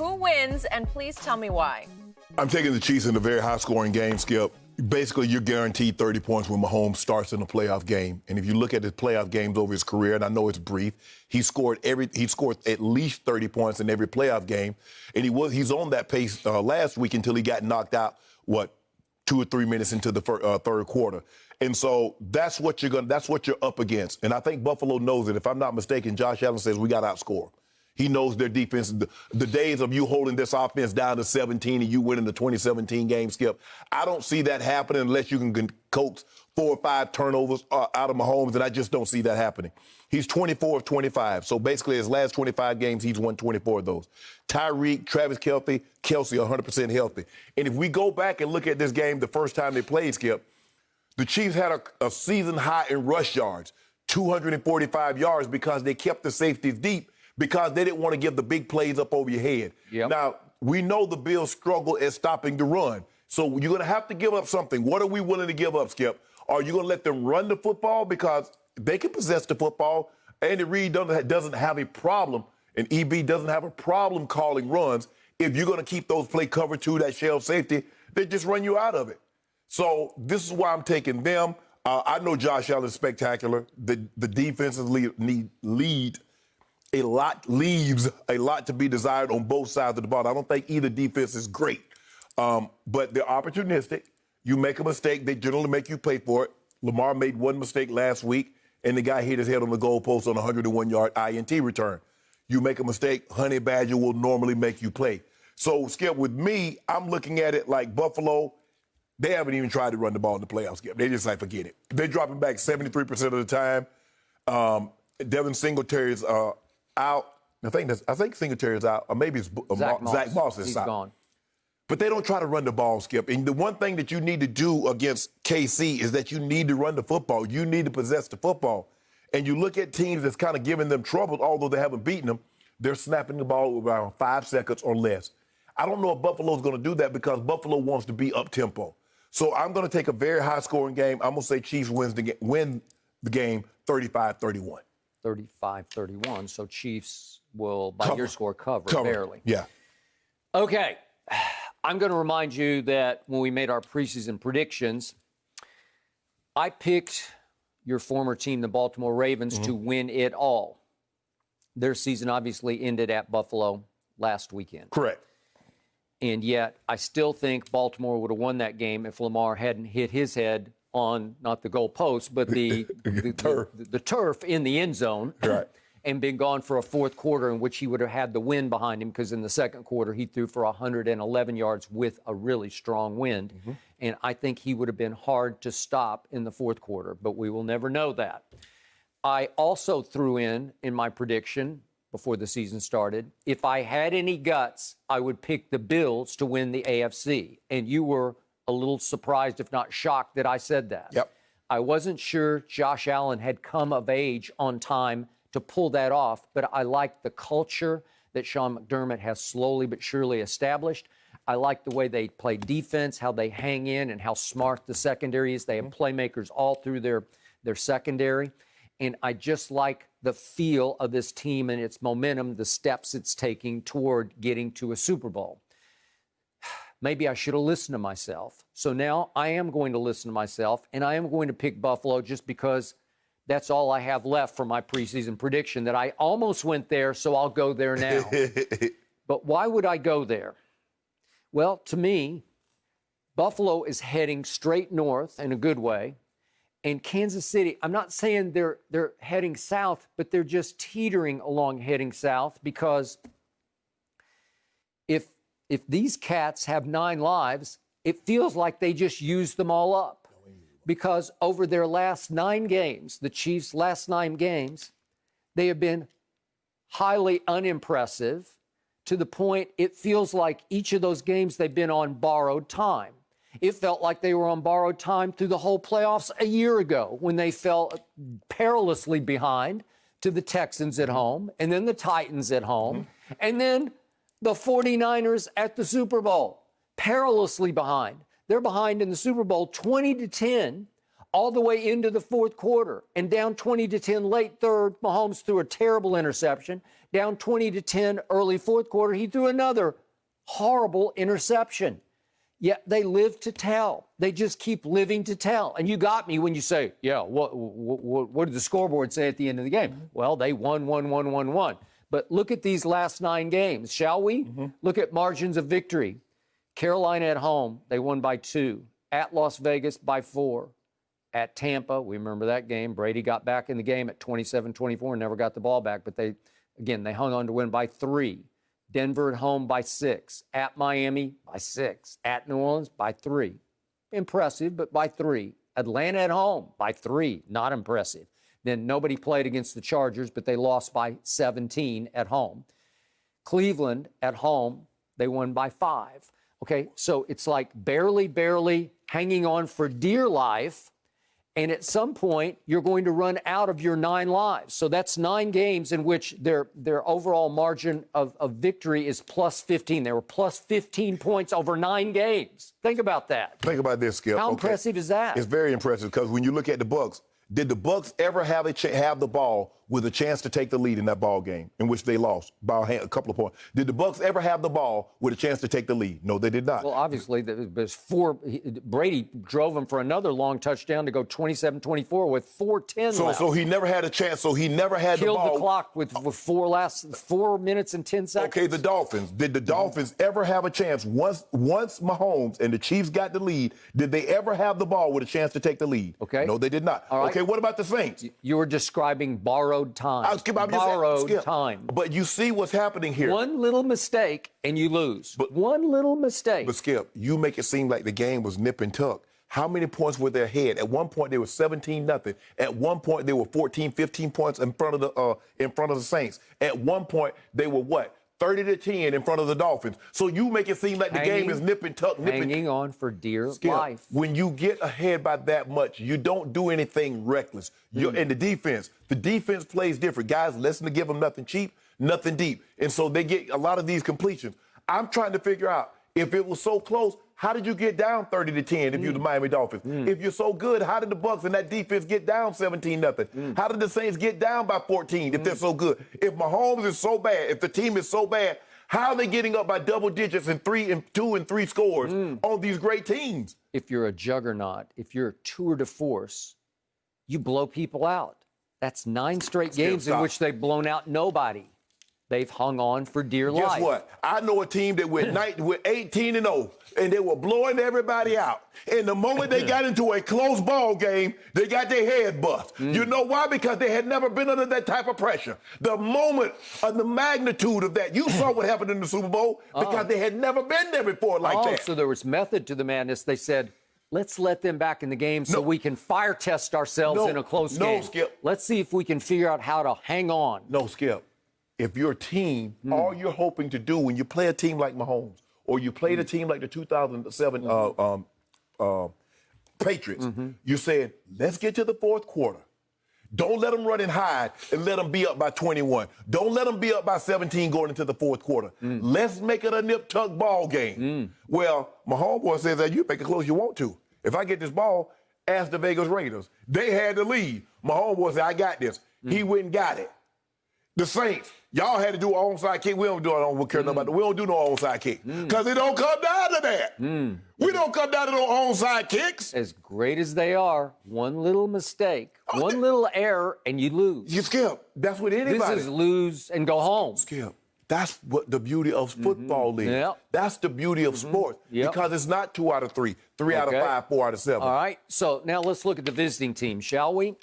Who wins, and please tell me why? I'm taking the Chiefs in a very high-scoring game, Skip. Basically, you're guaranteed 30 points when Mahomes starts in a playoff game. And if you look at his playoff games over his career, and I know it's brief, he scored at least 30 points in every playoff game. And he's on that pace last week until he got knocked out, 2 or 3 minutes into the third quarter. And so that's what you're up against. And I think Buffalo knows it. If I'm not mistaken, Josh Allen says we got to outscore. He knows their defense. The days of you holding this offense down to 17 and you winning the 2017 game, Skip, I don't see that happening unless you can coax 4 or 5 turnovers out of Mahomes, and I just don't see that happening. He's 24 of 25. So basically his last 25 games, he's won 24 of those. Tyreek, Travis Kelce, 100% healthy. And if we go back and look at this game the first time they played, Skip, the Chiefs had a season high in rush yards, 245 yards, because they kept the safeties deep, because they didn't want to give the big plays up over your head. Yep. Now, we know the Bills struggle at stopping the run. So you're going to have to give up something. What are we willing to give up, Skip? Are you going to let them run the football? Because they can possess the football. Andy Reid doesn't have a problem, and EB doesn't have a problem calling runs. If you're going to keep those play cover to that shell safety, they just run you out of it. So this is why I'm taking them. I know Josh Allen is spectacular. The defenses leaves a lot to be desired on both sides of the ball. I don't think either defense is great, but they're opportunistic. You make a mistake, they generally make you pay for it. Lamar made one mistake last week, and the guy hit his head on the goalpost on a 101-yard INT return. You make a mistake, Honey Badger will normally make you play. So, Skip, with me, I'm looking at it like Buffalo. They haven't even tried to run the ball in the playoffs, Skip. They just like, forget it. They're dropping back 73% of the time. Devin Singletary's out. I think Singletary's out, or maybe it's Zach Moss is out. Gone. But they don't try to run the ball, Skip. And the one thing that you need to do against KC is that you need to run the football. You need to possess the football. And you look at teams that's kind of giving them trouble, although they haven't beaten them, they're snapping the ball around 5 seconds or less. I don't know if Buffalo's going to do that because Buffalo wants to be up-tempo. So I'm going to take a very high-scoring game. I'm going to say Chiefs win the game 35-31. 35-31, so Chiefs will, by your score, cover barely. Yeah. Okay, I'm going to remind you that when we made our preseason predictions, I picked your former team, the Baltimore Ravens, to win it all. Their season obviously ended at Buffalo last weekend. Correct. And yet, I still think Baltimore would have won that game if Lamar hadn't hit his head on not the goal post, but the turf in the end zone, right, and been gone for a fourth quarter in which he would have had the wind behind him, because in the second quarter he threw for 111 yards with a really strong wind. And I think he would have been hard to stop in the fourth quarter, but we will never know that. I also threw in my prediction before the season started, if I had any guts, I would pick the Bills to win the AFC. And you were a little surprised, if not shocked, that I said that. Yep. I wasn't sure Josh Allen had come of age on time to pull that off, but I like the culture that Sean McDermott has slowly but surely established. I like the way they play defense, how they hang in, and how smart the secondary is. They have playmakers all through their secondary. And I just like the feel of this team and its momentum, the steps it's taking toward getting to a Super Bowl. Maybe I should have listened to myself. So now I am going to listen to myself, and I am going to pick Buffalo just because that's all I have left for my preseason prediction, that I almost went there, so I'll go there now. But why would I go there? Well, to me, Buffalo is heading straight north in a good way. And Kansas City, I'm not saying they're heading south, but they're just teetering along heading south, because if these cats have 9 lives, it feels like they just used them all up. Because over their last 9 games, the Chiefs' last 9 games, they have been highly unimpressive, to the point it feels like each of those games they've been on borrowed time. It felt like they were on borrowed time through the whole playoffs a year ago, when they fell perilously behind to the Texans at home, and then the Titans at home, and then the 49ers at the Super Bowl, perilously behind. They're behind in the Super Bowl 20-10 all the way into the fourth quarter, and down 20-10 late third, Mahomes threw a terrible interception. Down 20-10 early fourth quarter, he threw another horrible interception. Yet they live to tell. They just keep living to tell. And you got me when you say, yeah, what did the scoreboard say at the end of the game? Well, they won. But look at these last 9 games, shall we? Look at margins of victory. Carolina at home, they won by 2. At Las Vegas by 4. At Tampa, we remember that game. Brady got back in the game at 27-24 and never got the ball back. But they hung on to win by 3. Denver at home by 6. At Miami by 6. At New Orleans by 3. Impressive, but by 3. Atlanta at home by 3. Not impressive. Then nobody played against the Chargers, but they lost by 17 at home. Cleveland at home, they won by 5. Okay, so it's like barely hanging on for dear life. And at some point, you're going to run out of your 9 lives. So that's 9 games in which their overall margin of victory is plus 15. They were plus 15 points over 9 games. Think about that. Think about this, Skip. How impressive is that? It's very impressive because when you look at the Bucs, did the Bucs ever have the ball with a chance to take the lead in that ball game in which they lost by a couple of points? Did the Bucs ever have the ball with a chance to take the lead? No, they did not. Well, obviously, Brady drove him for another long touchdown to go 27-24 with 4:10 left. So he never had a chance. So he never had the ball. Killed the clock with 4 minutes and 10 seconds. Okay, the Dolphins. Did the Dolphins ever have a chance once Mahomes and the Chiefs got the lead? Did they ever have the ball with a chance to take the lead? Okay. No, they did not. All right. Okay, what about the Saints? You were describing borrowed time. Skip. Time. But you see what's happening here. One little mistake and you lose. One little mistake. But Skip, you make it seem like the game was nip and tuck. How many points were they ahead? At one point, they were 17-0. At one point, they were 14, 15 points in front of the Saints. At one point, they were what? 30-10 in front of the Dolphins. So you make it seem like the game is nip and tuck. Hanging on for dear Skip, life. when you get ahead by that much, you don't do anything reckless. And the defense plays different. Guys, listen to give them nothing cheap, nothing deep. And so they get a lot of these completions. I'm trying to figure out, if it was so close, how did you get down 30-10 if you're the Miami Dolphins? If you're so good, how did the Bucs and that defense get down 17-0? How did the Saints get down by 14 if they're so good? If Mahomes is so bad, if the team is so bad, how are they getting up by double digits in 2 and 3 scores on these great teams? If you're a juggernaut, if you're a tour de force, you blow people out. That's 9 straight games in which they've blown out nobody. They've hung on for dear life. Guess what? I know a team that went 18-0, and they were blowing everybody out. And the moment they got into a close ball game, they got their head bust. You know why? Because they had never been under that type of pressure. The moment of the magnitude of that, you saw what happened in the Super Bowl because they had never been there before like that. So there was method to the madness. They said, let's let them back in the game so we can fire test ourselves in a close game. No, Skip. Let's see if we can figure out how to hang on. No, Skip. If your team, all you're hoping to do when you play a team like Mahomes or you played a team like the 2007 Patriots, you said, let's get to the fourth quarter. Don't let them run and hide and let them be up by 21. Don't let them be up by 17 going into the fourth quarter. Let's make it a nip-tuck ball game. Well, my homeboy says that you make it close you want to. If I get this ball, ask the Vegas Raiders. They had the lead. My homeboy said, I got this. He went and got it. The Saints, y'all had to do an onside kick. We don't do it. We don't do no onside kick because it don't come down to that. We don't come down to no onside kicks. As great as they are, one little mistake, one little error, and you lose. You Skip. That's what anybody. This is lose and go home. Skip. That's what the beauty of football is. Yep. That's the beauty of sports because it's not 2 out of 3, 3 out of 5, 4 out of 7. All right. So now let's look at the visiting team, shall we?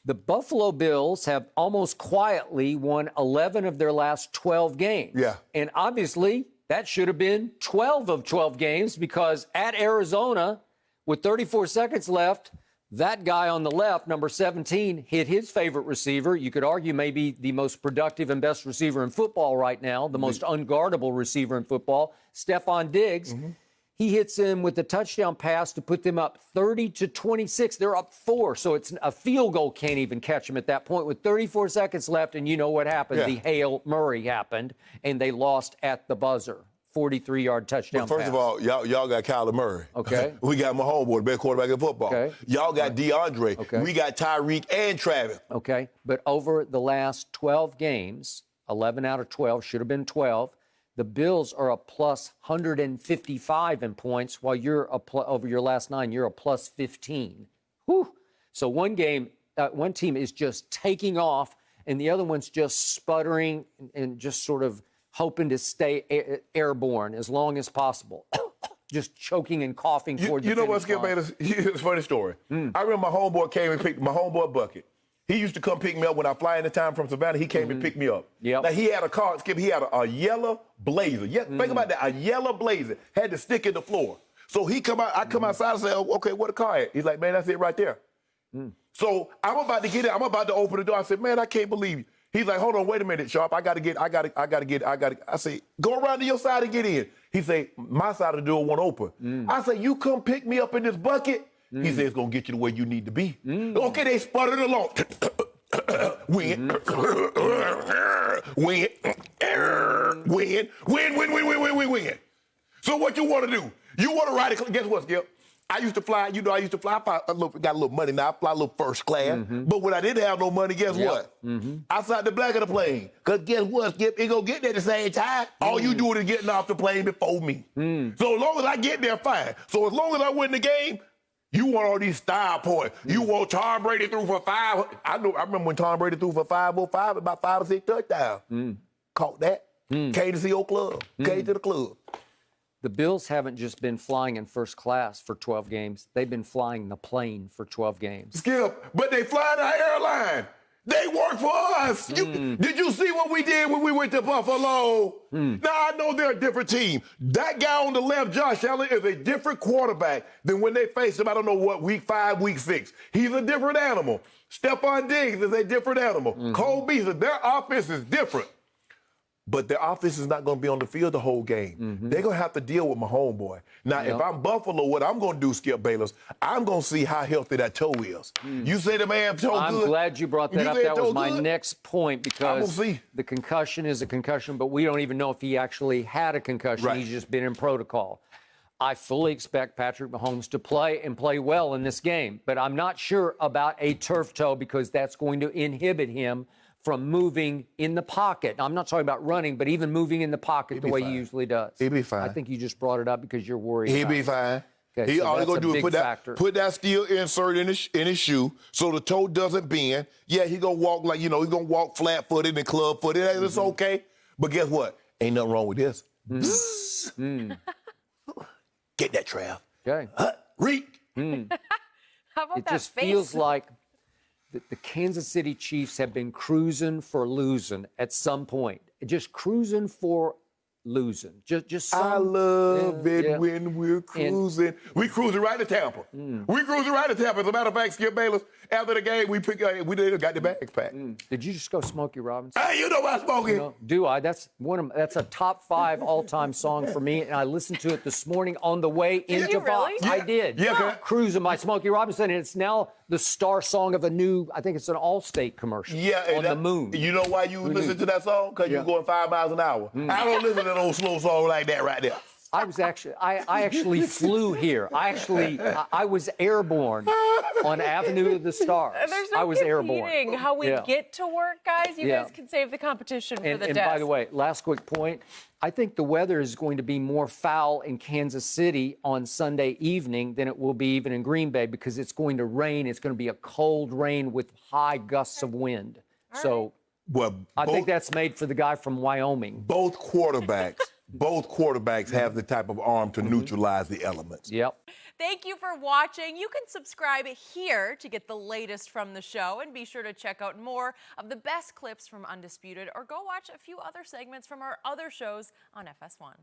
The Buffalo Bills have almost quietly won 11 of their last 12 games. Yeah. And obviously, that should have been 12 of 12 games because at Arizona, with 34 seconds left, that guy on the left, number 17, hit his favorite receiver. You could argue maybe the most productive and best receiver in football right now, the most unguardable receiver in football, Stephon Diggs. He hits him with a touchdown pass to put them up 30-26. They're up 4, so it's a field goal can't even catch them at that point with 34 seconds left, and you know what happened. The Hail Murray happened, and they lost at the buzzer. 43-yard touchdown First pass. of all, y'all got Kyler Murray. Okay. We got Mahomes, the best quarterback in football. Okay. Y'all got DeAndre. Okay. We got Tyreek and Travis. Okay, but over the last 12 games, 11 out of 12, should have been 12, the Bills are a plus 155 in points, while you're over your last 9, you're a plus 15. Whew. So one team is just taking off, and the other one's just sputtering and just sort of hoping to stay airborne as long as possible. Just choking and coughing toward the You know what, finish Skip line. Bayless? It's a funny story. I remember my homeboy came and picked my homeboy Bucket. He used to come pick me up when I fly in the time from Savannah. He came and picked me up. Yep. Now, he had a car, Skip. He had a yellow Blazer. Yeah, think about that. A yellow Blazer. Had to stick in the floor. So he come out. I come outside and say, oh, okay, where the car at? He's like, man, that's it right there. So I'm about to get in. I'm about to open the door. I said, man, I can't believe you. He's like, hold on, wait a minute, Sharpe. I say, go around to your side and get in. He say, my side of the door won't open. I say, you come pick me up in this bucket? He said, it's going to get you the way you need to be. Okay, they sputtered along. Win. So what you want to do? You want to ride it? Guess what, Skip? I used to fly. I got a little money now. I fly a little first class. But when I didn't have no money, guess what? I sat the back of the plane. Because guess what, Skip? It gonna get there at the same time. All you doing is getting off the plane before me. So as long as I get there, fine. So as long as I win the game, you want all these style points. You want Tom Brady threw for 5. I remember when Tom Brady threw for 505, about 5 or 6 touchdowns. Caught that. Came to see your club. Came to the club. The Bills haven't just been flying in first class for 12 games. They've been flying the plane for 12 games. Skip, but they fly our airline. They work for us. Did you see what we did when we went to Buffalo? Now, I know they're a different team. That guy on the left, Josh Allen, is a different quarterback than when they faced him, I don't know what, week 5, week 6. He's a different animal. Stephon Diggs is a different animal. Cole Beasley, their offense is different. But their offense is not going to be on the field the whole game. They're going to have to deal with my homeboy. Now, if I'm Buffalo, what I'm going to do, Skip Bayless, I'm going to see how healthy that toe is. You say the man toe I'm good? glad you brought that up. That was my next point, because see. the concussion is a concussion, but we don't even know if he actually had a concussion. Right. He's just been in protocol. I fully expect Patrick Mahomes to play and play well in this game, but I'm not sure about a turf toe, because that's going to inhibit him from moving in the pocket. Now, I'm not talking about running, but even moving in the pocket the way he usually does. He'll be fine. I think you just brought it up because you're worried. He'll be fine. Okay, so all he's that's going to do a is big put that steel insert in his shoe so the toe doesn't bend. Yeah, he's going to walk he's going to walk flat-footed and club-footed. It's okay. But guess what? Ain't nothing wrong with this. Get that, Trav. Okay. Reek. How about It that just face? feels like the Kansas City Chiefs have been cruising for losing at some point. Just cruising for losing. Just I some, love it yeah. when we're cruising. We cruising right to Tampa. We cruising right to Tampa. As a matter of fact, Skip Bayless, after the game, we got the bags packed. Did you just go Smokey Robinson? Hey, you know about Smokey. No, do I? That's a top 5 all-time song for me, and I listened to it this morning on the way into you Fox. really? I did. Yeah, okay. Cruising by Smokey Robinson, and it's now the star song of a new, I think it's an Allstate commercial. Yeah, on the moon. You know why you listen to that song? Because you're going 5 miles an hour. I don't listen to that old slow song like that right there. I actually flew here. I was airborne on Avenue of the Stars. There's no I was competing airborne. how we Yeah. get to work, guys. You Yeah. guys can save the competition for the And desk. by the way, last quick point, I think the weather is going to be more foul in Kansas City on Sunday evening than it will be even in Green Bay, because it's going to rain. It's going to be a cold rain with high gusts of wind. So Well, I think that's made for the guy from Wyoming. both quarterbacks have the type of arm to neutralize the elements. Yep. Thank you for watching. You can subscribe here to get the latest from the show, and be sure to check out more of the best clips from Undisputed, or go watch a few other segments from our other shows on FS1.